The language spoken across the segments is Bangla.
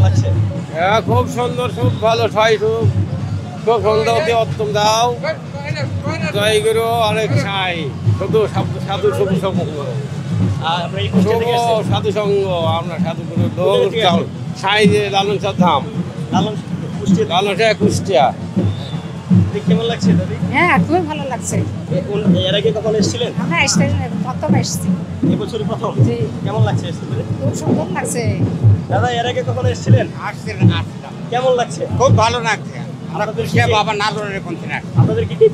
লাগছে? হ্যাঁ, খুব সুন্দর, খুব ভালো ঠাই, খুব খুব সুন্দর, অতি উত্তম দাও জয়গুরু অনেক ছাই শুধু সাধু শুধু সঙ্গ আর আমরা এই কুষ্টিয়া থেকে এসেছেন। সাধু সঙ্গ আমরা সাধু গুরু কোথা থেকে আসছেন? ছাই যে লালন সার ধাম লালন কুষ্টিয়া লালন সাহেব কুষ্টিয়া। থেকে কেমন লাগছে দাদি? হ্যাঁ, খুবই ভালো লাগছে। এর আগে কখনো এসেছিলেন? আমরা এসে প্রথম এসেছি। এবছরই প্রথম? জি। কেমন লাগছে এসে? খুব সুন্দর লাগছে। দাদা এর আগে কখনো এসেছিলেন? কেমন লাগছে? খুব ভালো লাগছে। আপনাদের সে কি- বাবা নাজরের কন্টিনেন্ট আপনাদেরকে কি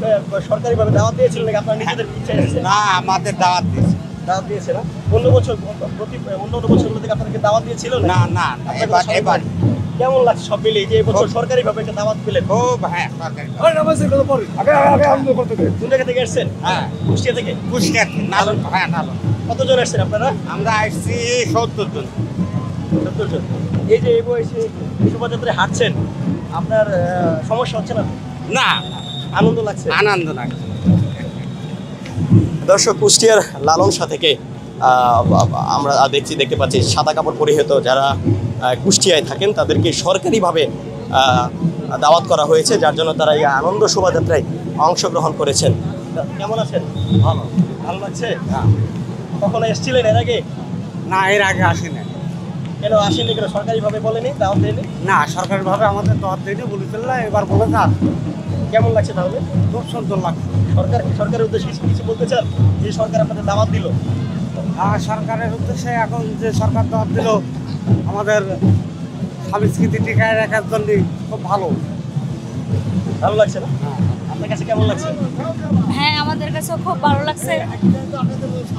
সরকারিভাবে দাওয়াত দিয়েছিলেন নাকি আপনারা নিজেদের ইচ্ছায় এসেছেন? না, আমাদের দাওয়াত দিয়েছে। দাওয়াত দিয়েছে না? অন্য বছর অন্য বছরগুলো থেকে আপনাদেরকে দাওয়াত দিয়েছিল না না আপনাদের এবার কেমন লাগছে সব মিলে যে এবছর সরকারিভাবে একটা দাওয়াত পেলেন? খুব হ্যাঁ সরকারি কোন জায়গা থেকে এসেছেন? হ্যাঁ কুষ্টিয়া থেকে। কুষ্টিয়া নালন হ্যাঁ নালন কতজন এসেছেন আপনারা? আমরা আসছি 70 জন। 70 জন। এই যে এই বয়সে শোভাযাত্রায় হাঁটছেন, আপনার সমস্যা হচ্ছে না তো? না আনন্দ লাগছে? আনন্দ লাগছে। দর্শক, কুষ্টিয়ার লালনসা থেকে আমরা দেখতে পাচ্ছি সাদা কাপড় পরিহিত যারা কুষ্টিয়ায় থাকেন তাদেরকে সরকারিভাবে দাওয়াত করা হয়েছে, যার জন্য তারা এই আনন্দ শোভাযাত্রায় অংশগ্রহণ করেছেন। কেমন আছেন? ভালো ভালো লাগছে? হ্যাঁ। কখনো এসেছিলেন এর আগে? না, এর আগে আসি না। কেন আসেননি? কেন সরকারিভাবে বলেনি, দাওয়াত দেয়নি? না, সরকারিভাবে আমাদের দাওয়াত দেয়নি, বলেছিল এবার বলে না। কেমন লাগছে তাহলে? খুব সুন্দর লাগছে। সরকারের উদ্দেশ্যে কিছু বলতে চান যে সরকার আপনাদের দাওয়াত দিল? আর সরকারের উদ্দেশ্যে এখন যে সরকার দাওয়াত দিল আমাদের সংস্কৃতি টিকায় রাখার জন্য খুব ভালো। ভালো লাগছে না? আপনার কাছে কেমন লাগছে? হ্যাঁ, আমাদের কাছেও খুব ভালো লাগছে।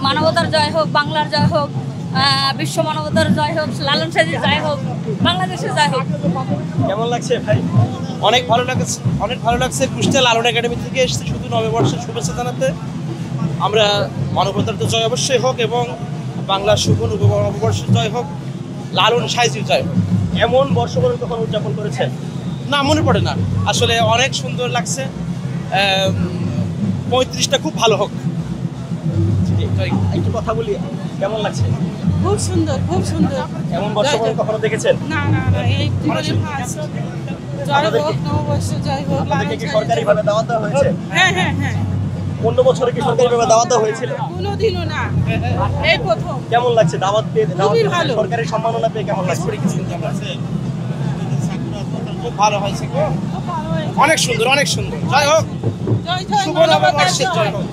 মানবতার জয় হোক, বাংলার জয় হোক, বিশ্ব মানবতার জয় হোক, লালন সাহেবের জয় হোক, বাংলাদেশের জয় হোক। কেমন লাগছে ভাই? অনেক ভালো লাগছে। কুষ্টিয়া লালন একাডেমি থেকে এসেছি শুধু নববর্ষের শুভেচ্ছা জানাতে। আমরা মানবতার তো জয় অবশ্যই হোক এবং বাংলার শুভ নববর্ষের জয় হোক, লালন সাইজির জয় হোক। এমন বর্ষবরণ কখন উদযাপন করেছেন? না, মনে পড়ে না আসলে। অনেক সুন্দর লাগছে। 35টা খুব ভালো হোক। একটু কথা বলি, কেমন লাগছে? খুব সুন্দর, খুব সুন্দর। এমন বর্ষবরণ কখনো দেখেছেন? না না না, এই জীবনে ফার্স্ট। জয় হোক, নববর্ষ জয় হোক। আপনাদেরকে কি সরকারিভাবে দাওয়াত দেওয়া হয়েছে? হ্যাঁ হ্যাঁ হ্যাঁ, অন্য বছরে কি সরকারিভাবে দাওয়াত দেওয়া হয়েছিল? কোনোদিনও না, এই প্রথম। কেমন লাগছে দাওয়াত পেয়ে? খুবই ভালো। সরকারি সম্মাননা পেয়ে কেমন লাগছে? খুব ভালো হয়েছে গো। খুব ভালো হয়েছে। অনেক সুন্দর, অনেক সুন্দর। জয় হোক, জয় জয় শুভ মানবতার নববর্ষের জয় জয়। হোক।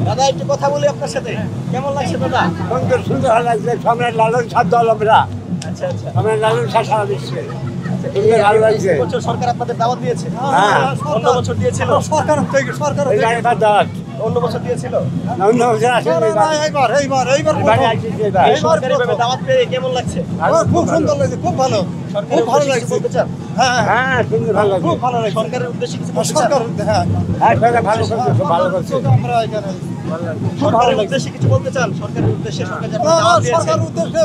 দাদা একটু কথা বলি আপনার সাথে, কেমন লাগছে দাদা? সুন্দর সুন্দর ভালো লাগছে। সম্রাট লালন সার দল আমরা, আচ্ছা আচ্ছা। সম্রাট লালন সার সারা বিশ্বে সুন্দর ভালো লাগছে। এই বছর সরকার আপনাদের দাওয়াত দিয়েছে? হ্যাঁ। অন্য বছর দিয়েছিল? এইবার এবার দাওয়াত অন্য বছর দিয়েছিল? না, অন্য বছর আসেনি। এবারে আসছে এবার। এই সরকারিভাবে দাওয়াত পেয়ে কেমন লাগছে? খুব সুন্দর লাগছে, খুব ভালো। সরকারের উদ্দেশ্যে কিছু বলতে চান? হ্যাঁ, সুন্দর ভালো লাগছে। খুব ভালো লাগে। সরকারের উদ্দেশ্যে কিছু বলতে চান? হ্যাঁ, সরকার ভালো করছে, খুব ভালো করছে। সরকারের উদ্দেশ্যে কিছু বলতে চান? সরকারের উদ্দেশ্যে সরকার যে আপনাদের দাওয়াত দিয়েছে।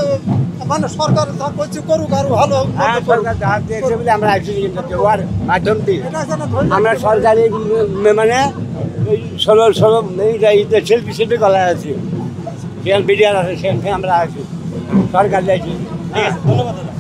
মানে সরকার যা করছে করুক, আরো ভালো হোক। হ্যাঁ, সরকার দাওয়াত দিয়েছে বলে আমরা আসছি, কিন্তু ওর মাধ্যম দিয়ে এটা যেন ধরে আমরা সরকারি মানে ষোলো শিল্পী গলা আছি, বিডিআর আছে, সেখানে আমরা আছি, সরকার যাইছি। ঠিক আছে, ধন্যবাদ দাদা।